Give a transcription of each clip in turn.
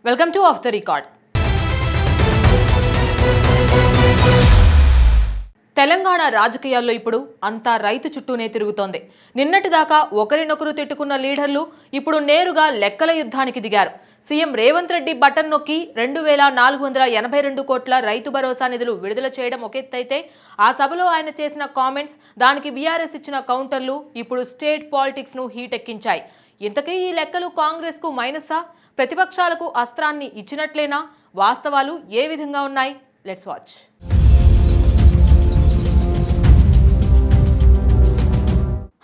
Welcome to of the record. Telangana రాజకీయాల్లో ఇప్పుడు అంతా రైతు చుట్టూనే తిరుగుతోంది. నిన్నటిదాకా ఒకరినొకరు తిట్టుకున్న లీడర్లు ఇప్పుడు నేరుగా లెక్కల యుద్ధానికి దిగారు. సీఎం రేవంత్ రెడ్డి బటన్ నొక్కి 2482 కోట్ల రైతు భరోసా నిధులు విడుదల చేయడం ఒక ఎత్తైతే, ఆ సభలో ఆయన చేసిన కామెంట్స్, దానికి బీఆర్ఎస్ ఇచ్చిన కౌంటర్లు ఇప్పుడు స్టేట్ పాలిటిక్స్ ను హీట్ ఎక్కించాయి. ఇంతకీ ఈ లెక్కలు కాంగ్రెస్ కు మైనసా, ప్రతిపక్షాలకు అస్త్రాన్ని ఇచ్చినట్లేనా? వాస్తవాలు ఏ విధంగా ఉన్నాయి? Let's watch.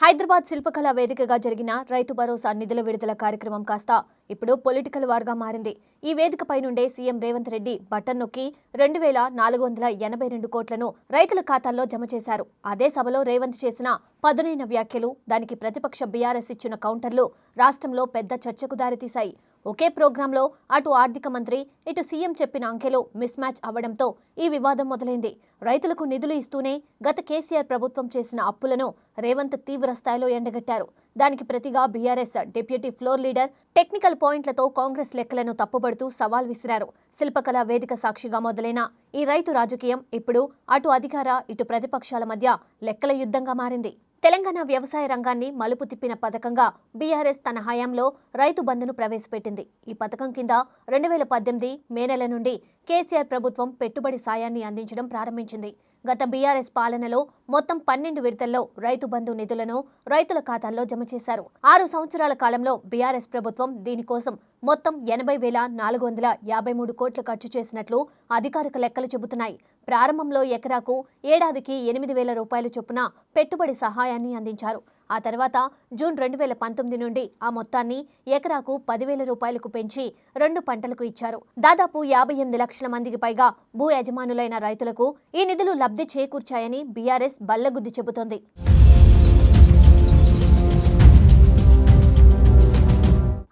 హైదరాబాద్ శిల్పకళా వేదికగా జరిగిన రైతు భరోసా నిధుల విడుదల కార్యక్రమం కాస్త ఇప్పుడు పొలిటికల్ వార్గా మారింది. ఈ వేదికపై నుండే సీఎం రేవంత్ రెడ్డి బటన్ నొక్కి 2482 కోట్లను రైతుల ఖాతాల్లో జమ చేశారు. అదే సభలో రేవంత్ చేసిన పదునైన వ్యాఖ్యలు, దానికి ప్రతిపక్ష బీఆర్ఎస్ ఇచ్చిన కౌంటర్లు రాష్ట్రంలో పెద్ద చర్చకు దారితీశాయి. ఒకే ప్రోగ్రాంలో అటు ఆర్థిక మంత్రి, ఇటు సీఎం చెప్పిన అంకెలు మిస్ మ్యాచ్ అవ్వడంతో ఈ వివాదం మొదలైంది. రైతులకు నిధులు ఇస్తూనే గత కేసీఆర్ ప్రభుత్వం చేసిన అప్పులను రేవంత్ తీవ్ర స్థాయిలో ఎండగట్టారు. దానికి ప్రతిగా BRS deputy floor leader technical పాయింట్లతో కాంగ్రెస్ లెక్కలను తప్పుబడుతూ సవాల్ విసిరారు. శిల్పకళా వేదిక సాక్షిగా మొదలైన ఈ రైతు రాజకీయం ఇప్పుడు అటు అధికార, ఇటు ప్రతిపక్షాల మధ్య లెక్కల యుద్ధంగా మారింది. తెలంగాణ వ్యవసాయ రంగాన్ని మలుపు తిప్పిన పథకంగా బీఆర్ఎస్ తన హయాంలో రైతు బంధును ప్రవేశపెట్టింది. ఈ పథకం కింద 2018 మే నెల నుండి కేసీఆర్ ప్రభుత్వం పెట్టుబడి సాయాన్ని అందించడం ప్రారంభించింది. గత బీఆర్ఎస్ పాలనలో మొత్తం 12 విడతల్లో రైతు బంధు నిధులను రైతుల ఖాతాల్లో జమ చేశారు. 6 సంవత్సరాల కాలంలో బీఆర్ఎస్ ప్రభుత్వం దీనికోసం మొత్తం 80,453 కోట్లు ఖర్చు చేసినట్లు అధికారిక లెక్కలు చెబుతున్నాయి. ప్రారంభంలో ఎకరాకు ఏడాదికి 8,000 రూపాయల చొప్పున పెట్టుబడి సహాయాన్ని అందించారు. ఆ తర్వాత జూన్ 2019 నుండి ఆ మొత్తాన్ని ఎకరాకు 10,000 రూపాయలకు పెంచి 2 పంటలకు ఇచ్చారు. దాదాపు 58 లక్షల మందికి పైగా భూ యజమానులైన రైతులకు ఈ నిధులు లబ్ధి చేకూర్చాయని బీఆర్ఎస్ బల్లగుద్ది చెబుతోంది.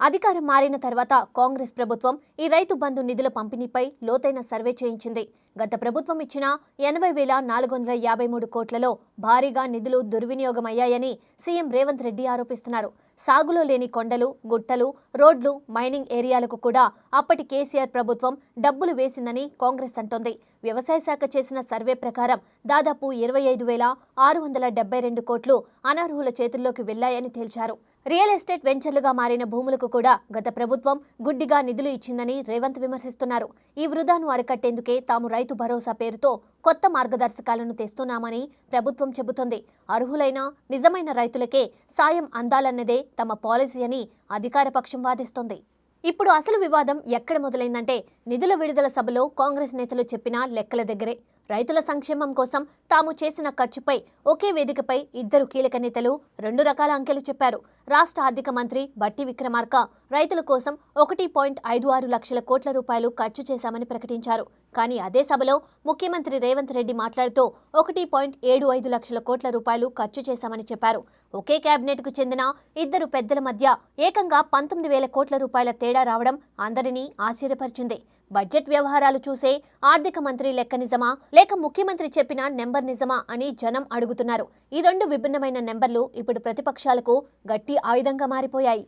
అధికారం మారిన తర్వాత కాంగ్రెస్ ప్రభుత్వం ఈ రైతు బంధు నిధుల పంపిణీపై లోతైన సర్వే చేయించింది. గత ప్రభుత్వం ఇచ్చిన 80,453 కోట్లలో భారీగా నిధులు దుర్వినియోగమయ్యాయని సీఎం రేవంత్ రెడ్డి ఆరోపిస్తున్నారు. సాగులో లేని కొండలు, గుట్టలు, రోడ్లు, మైనింగ్ ఏరియాలకు కూడా అప్పటి కేసీఆర్ ప్రభుత్వం డబ్బులు వేసిందని కాంగ్రెస్ అంటోంది. వ్యవసాయ శాఖ చేసిన సర్వే ప్రకారం దాదాపు 25,672 కోట్లు అనర్హుల చేతుల్లోకి వెళ్లాయని తేల్చారు. రియల్ ఎస్టేట్ వెంచర్లుగా మారిన భూములకు కూడా గత ప్రభుత్వం గుడ్డిగా నిధులు ఇచ్చిందని రేవంత్ విమర్శిస్తున్నారు. ఈ వృధాను అరికట్టేందుకే తాము రైతు భరోసా పేరుతో కొత్త మార్గదర్శకాలను తెస్తున్నామని ప్రభుత్వం చెబుతోంది. అర్హులైన నిజమైన రైతులకే సాయం అందాలన్నదే తమ పాలసీ అని అధికార పక్షం వాదిస్తోంది. ఇప్పుడు అసలు వివాదం ఎక్కడ మొదలైందంటే, నిధుల విడుదల సభలో కాంగ్రెస్ నేతలు చెప్పిన లెక్కల దగ్గరే. రైతుల సంక్షేమం కోసం తాము చేసిన ఖర్చుపై ఒకే వేదికపై ఇద్దరు కీలక నేతలు 2 రకాల అంకెలు చెప్పారు. రాష్ట్ర ఆర్థిక మంత్రి బట్టి విక్రమార్క రైతుల కోసం 1.56 లక్షల కోట్ల రూపాయలు ఖర్చు చేశామని ప్రకటించారు. కానీ అదే సభలో ముఖ్యమంత్రి రేవంత్ రెడ్డి మాట్లాడుతూ 1.75 లక్షల కోట్ల రూపాయలు ఖర్చు చేశామని చెప్పారు. ఒకే కేబినెట్కు చెందిన ఇద్దరు పెద్దల మధ్య ఏకంగా 19,000 కోట్ల రూపాయల తేడా రావడం అందరినీ ఆశ్చర్యపరిచింది. బడ్జెట్ వ్యవహారాలు చూసే ఆర్థిక మంత్రి లెక్క నిజమా, లేక ముఖ్యమంత్రి చెప్పిన నెంబర్ నిజమా అని జనం అడుగుతున్నారు. ఈ 2 విభిన్నమైన నెంబర్లు ఇప్పుడు ప్రతిపక్షాలకు గట్టి ఆయుధంగా మారిపోయాయి.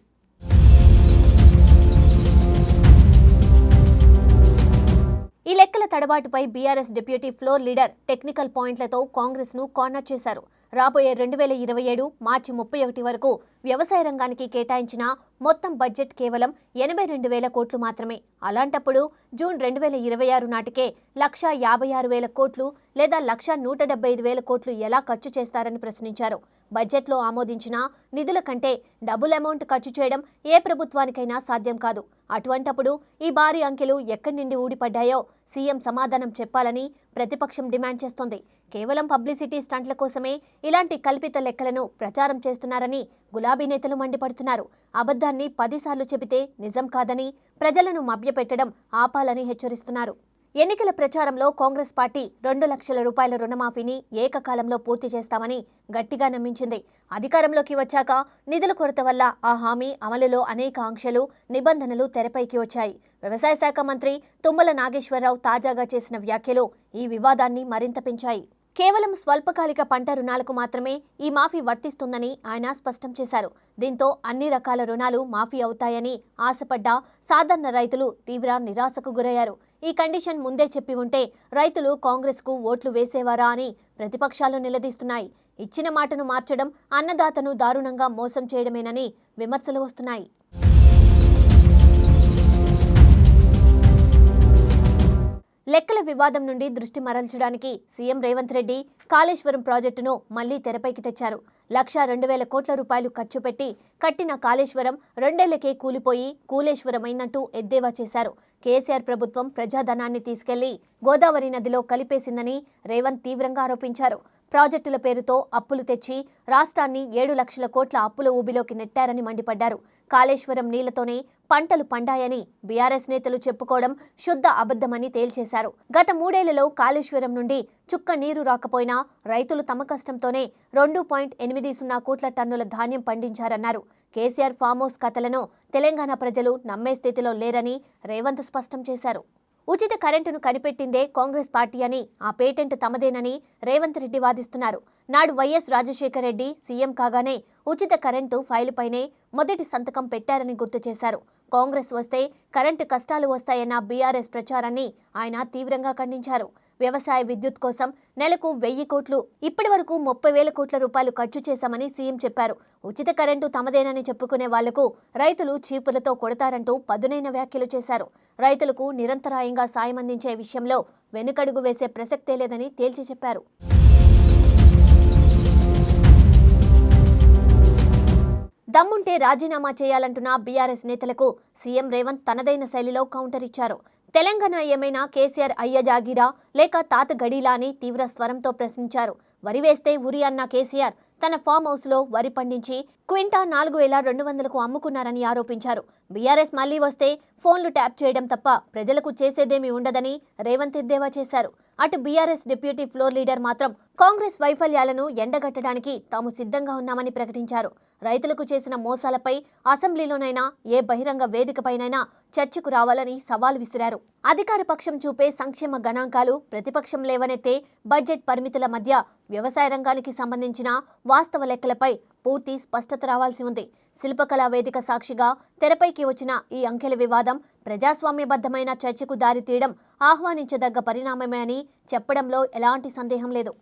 ఈ లెక్కల తడబాటుపై BRS deputy floor leader technical పాయింట్లతో కాంగ్రెస్ ను కార్నర్ చేశారు. రాబోయే 2027 మార్చి 31 వరకు వ్యవసాయ రంగానికి కేటాయించిన మొత్తం బడ్జెట్ కేవలం 82,000 కోట్లు మాత్రమే. అలాంటప్పుడు జూన్ 2026 నాటికే 1,56,000 కోట్లు లేదా 1,175,000 కోట్లు ఎలా ఖర్చు చేస్తారని ప్రశ్నించారు. బడ్జెట్లో ఆమోదించిన నిధుల కంటే డబుల్ అమౌంట్ ఖర్చు చేయడం ఏ ప్రభుత్వానికైనా సాధ్యం కాదు. అటువంటప్పుడు ఈ భారీ అంకెలు ఎక్కడి నుండి ఊడిపడ్డాయో సీఎం సమాధానం చెప్పాలని ప్రతిపక్షం డిమాండ్ చేస్తోంది. కేవలం పబ్లిసిటీ స్టంట్ల కోసమే ఇలాంటి కల్పిత లెక్కలను ప్రచారం చేస్తున్నారని గులాబీ నేతలు మండిపడుతున్నారు. అబద్ధాన్ని 10 సార్లు చెబితే నిజం కాదని, ప్రజలను మభ్యపెట్టడం ఆపాలని హెచ్చరిస్తున్నారు. ఎన్నికల ప్రచారంలో కాంగ్రెస్ పార్టీ 2 లక్షల రూపాయల రుణమాఫీని ఏకకాలంలో పూర్తి చేస్తామని గట్టిగా నమ్మించింది. అధికారంలోకి వచ్చాక నిధుల కొరత వల్ల ఆ హామీ అమలులో అనేక ఆంక్షలు, నిబంధనలు తెరపైకి వచ్చాయి. వ్యవసాయ శాఖ మంత్రి తుమ్మల నాగేశ్వరరావు తాజాగా చేసిన వ్యాఖ్యలు ఈ వివాదాన్ని మరింత పెంచాయి. కేవలం స్వల్పకాలిక పంట రుణాలకు మాత్రమే ఈ మాఫీ వర్తిస్తుందని ఆయన స్పష్టం చేశారు. దీంతో అన్ని రకాల రుణాలు మాఫీ అవుతాయని ఆశపడ్డ సాధారణ రైతులు తీవ్ర నిరాశకు గురయ్యారు. ఈ కండిషన్ ముందే చెప్పి ఉంటే రైతులు కాంగ్రెస్కు ఓట్లు వేసేవారా అని ప్రతిపక్షాలు నిలదీస్తున్నాయి. ఇచ్చిన మాటను మార్చడం అన్నదాతను దారుణంగా మోసం చేయడమేనని విమర్శలు వస్తున్నాయి. లెక్కల వివాదం నుండి దృష్టి మరల్చడానికి సీఎం రేవంత్ రెడ్డి కాళేశ్వరం ప్రాజెక్టును మళ్లీ తెరపైకి తెచ్చారు. 1,02,000 కోట్ల రూపాయలు ఖర్చు పెట్టి కట్టిన కాళేశ్వరం 2 ఏళ్లకే కూలిపోయి కూలేశ్వరమైందంటూ ఎద్దేవా చేశారు. కేసీఆర్ ప్రభుత్వం ప్రజాధనాన్ని తీసుకెళ్లి గోదావరి నదిలో కలిపేసిందని రేవంత్ తీవ్రంగా ఆరోపించారు. ప్రాజెక్టుల పేరుతో అప్పులు తెచ్చి రాష్ట్రాన్ని 7 లక్షల కోట్ల అప్పుల ఊబిలోకి నెట్టారని మండిపడ్డారు. కాళేశ్వరం నీళ్లతోనే పంటలు పండాయని బీఆర్ఎస్ నేతలు చెప్పుకోవడం శుద్ధ అబద్ధమని తేల్చేశారు. గత 3 ఏళ్లలో కాళేశ్వరం నుండి చుక్క నీరు రాకపోయినా రైతులు తమ కష్టంతోనే 2.80 కోట్ల టన్నుల ధాన్యం పండించారన్నారు. కేసీఆర్ ఫామ్ హౌస్ కథలను తెలంగాణ ప్రజలు నమ్మే స్థితిలో లేరని రేవంత్ స్పష్టం చేశారు. ఉచిత కరెంటును కనిపెట్టిందే కాంగ్రెస్ పార్టీ అని, ఆ పేటెంట్ తమదేనని రేవంత్ రెడ్డి వాదిస్తున్నారు. నాడు వైఎస్ రాజశేఖర రెడ్డి సీఎం కాగానే ఉచిత కరెంటు ఫైలుపైనే మొదటి సంతకం పెట్టారని గుర్తు చేశారు. కాంగ్రెస్ వస్తే కరెంటు కష్టాలు వస్తాయన్న బీఆర్ఎస్ ప్రచారాన్ని ఆయన తీవ్రంగా ఖండించారు. వ్యవసాయ విద్యుత్ కోసం నెలకు 1,000 కోట్లు, ఇప్పటి వరకు 30,000 కోట్ల రూపాయలు ఖర్చు చేశామని సీఎం చెప్పారు. ఉచిత కరెంటు తమదేనని చెప్పుకునే వాళ్లకు రైతులు చీపులతో కొడతారంటూ పదునైన వ్యాఖ్యలు చేశారు. రైతులకు నిరంతరాయంగా సాయం అందించే విషయంలో వెనుకడుగు వేసే ప్రసక్తే లేదని తేల్చి చెప్పారు. దమ్ముంటే రాజీనామా చేయాలంటున్న బీఆర్ఎస్ నేతలకు సీఎం రేవంత్ తనదైన శైలిలో కౌంటర్ ఇచ్చారు. తెలంగాణ ఏమైనా కేసీఆర్ అయ్య జాగీరా లేక తాత గడీలా అని తీవ్ర స్వరంతో ప్రశ్నించారు. వరి వేస్తే ఉరి అన్న కేసీఆర్ తన ఫామ్ హౌస్లో వరి పండించి క్వింటా 4,200కు అమ్ముకున్నారని ఆరోపించారు. బీఆర్ఎస్ మళ్లీ వస్తే ఫోన్లు ట్యాప్ చేయడం తప్ప ప్రజలకు చేసేదేమీ ఉండదని రేవంత్ ఎద్దేవా చేశారు. అటు బీఆర్ఎస్ డిప్యూటీ ఫ్లోర్ లీడర్ మాత్రం కాంగ్రెస్ వైఫల్యాలను ఎండగట్టడానికి తాము సిద్ధంగా ఉన్నామని ప్రకటించారు. రైతులకు చేసిన మోసాలపై అసెంబ్లీలోనైనా ఏ బహిరంగ వేదికపైనైనా చర్చకు రావాలని సవాల్ విసిరారు. అధికార పక్షం చూపే సంక్షేమ గణాంకాలు, ప్రతిపక్షం లేవనెత్తే బడ్జెట్ పరిమితుల మధ్య వ్యవసాయ రంగానికి సంబంధించిన వాస్తవ లెక్కలపై పూర్తి స్పష్టత రావాల్సి ఉంది. శిల్పకళా వేదిక సాక్షిగా తెరపైకి వచ్చిన ఈ అంకెల వివాదం ప్రజాస్వామ్యబద్ధమైన చర్చకు దారితీయడం ఆహ్వానించదగ్గ పరిణామమే అని చెప్పడంలో ఎలాంటి సందేహం లేదు.